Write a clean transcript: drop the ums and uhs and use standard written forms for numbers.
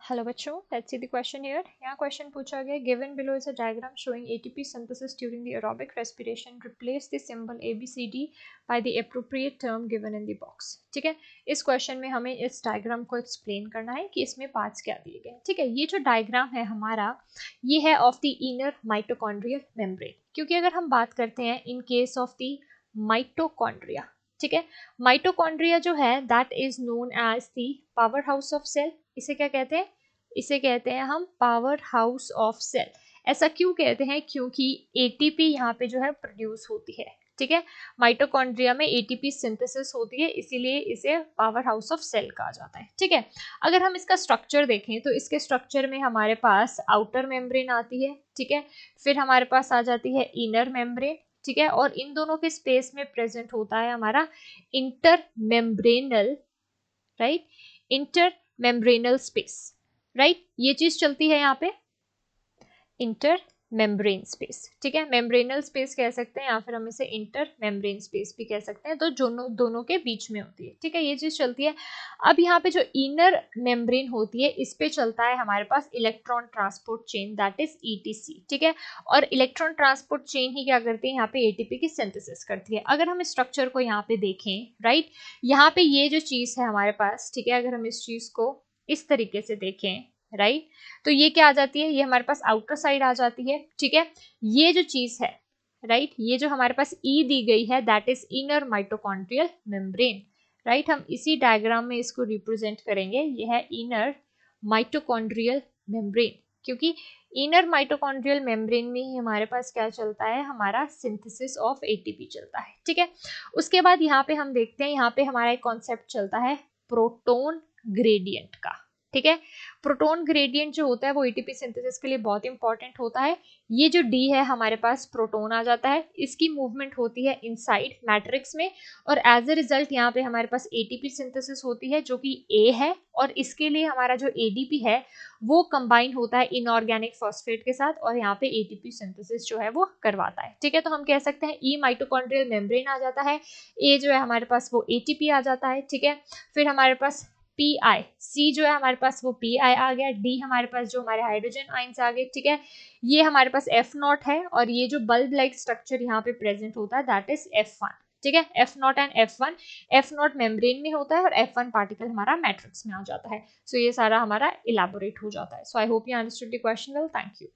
Hello बच्चों, let's see the question here. यहाँ question पूछा गया, given below is a diagram showing ATP synthesis during the aerobic respiration, replace the symbol ABCD by the appropriate term given in the box. ठीक है, इस question में हमें इस diagram को एक्सप्लेन करना है कि इसमें पार्ट्स क्या दिए गए। ठीक है, ये जो डायग्राम है हमारा, ये है of the inner mitochondrial membrane. क्योंकि अगर हम बात करते हैं in case of the mitochondria, ठीक है, माइटोकॉन्ड्रिया जो है that is known as the power house of cell. इसे क्या कहते हैं? इसे कहते हैं हम पावर हाउस ऑफ सेल। ऐसा क्यों कहते हैं? क्योंकि एटीपी यहाँ पे जो है प्रोड्यूस होती है। ठीक है, माइटोकॉन्ड्रिया में एटीपी सिंथेसिस होती है, इसीलिए इसे पावर हाउस ऑफ सेल कहा जाता है। ठीक है, अगर हम इसका स्ट्रक्चर देखें तो इसके स्ट्रक्चर में हमारे पास आउटर मेम्ब्रेन आती है। ठीक है, फिर हमारे पास आ जाती है इनर मेम्ब्रेन। ठीक है, और इन दोनों के स्पेस में प्रेजेंट होता है हमारा inter membranal, right, inter membranal space. Right, ये चीज चलती है यहाँ पे इंटर मेम्ब्रेन स्पेस। ठीक है, मेम्ब्रेनल स्पेस कह सकते हैं या फिर हम इसे इंटर मेम्ब्रेन स्पेस भी कह सकते हैं, तो दोनों के बीच में होती है। ठीक है, ये चीज चलती है। अब यहाँ पे जो इनर मेम्ब्रेन होती है, इस पे चलता है हमारे पास electron transport chain, that is ETC। ठीक है, और इलेक्ट्रॉन ट्रांसपोर्ट चेन ही क्या करती है? यहाँ पे एटीपी की सिंथेसिस करती है। अगर हम स्ट्रक्चर को यहाँ पे देखें, राइट, यहाँ पे ये जो चीज है हमारे पास, ठीक है, अगर हम इस चीज को इस तरीके से देखें, राइट, तो ये क्या आ जाती है? ये हमारे पास आउटर साइड आ जाती है। ठीक है, ये जो चीज है, राइट, ये जो हमारे पास ई दी गई है that is inner mitochondrial membrane. Right, हम इसी डायग्राम में इसको रिप्रेजेंट करेंगे। ये है इनर माइटोकॉन्ड्रियल मेम्ब्रेन, क्योंकि इनर माइटोकॉन्ड्रियल मेम्ब्रेन में ही हमारे पास क्या चलता है? हमारा सिंथेसिस ऑफ एटीपी चलता है। ठीक है, उसके बाद यहाँ पे हम देखते हैं, यहाँ पे हमारा एक कॉन्सेप्ट चलता है प्रोटोन ग्रेडियंट का। ठीक है, प्रोटोन ग्रेडियंट जो होता है वो एटीपी सिंथेसिस के लिए बहुत इंपॉर्टेंट होता है। ये जो डी है हमारे पास प्रोटोन आ जाता है, इसकी मूवमेंट होती है इनसाइड मैट्रिक्स में, और एज ए रिजल्ट यहाँ पे हमारे पास एटीपी सिंथेसिस होती है जो कि ए है, और इसके लिए हमारा जो एडीपी है वो कंबाइन होता है इनऑर्गेनिक फॉस्फेट के साथ, और यहाँ पे एटीपी सिंथेसिस जो है वो करवाता है। ठीक है, तो हम कह सकते हैं ई माइटोकॉन्ड्रियल मेम्ब्रेन आ जाता है, ए जो है हमारे पास वो एटीपी आ जाता है। ठीक है, फिर हमारे पास PI, C जो है हमारे पास वो PI आ गया, D हमारे पास जो हमारे हाइड्रोजन आइंस आ गए। ठीक है, ये हमारे पास F0 है, और ये जो बल्ब लाइक स्ट्रक्चर यहाँ पे प्रेजेंट होता है दैट इज F1। ठीक है, F0 and F1, F0 membrane में होता है और F1 पार्टिकल हमारा मैट्रिक्स में आ जाता है। सो ये सारा हमारा इलेबोरेट हो जाता है। So I hope you understood the question well. Thank you.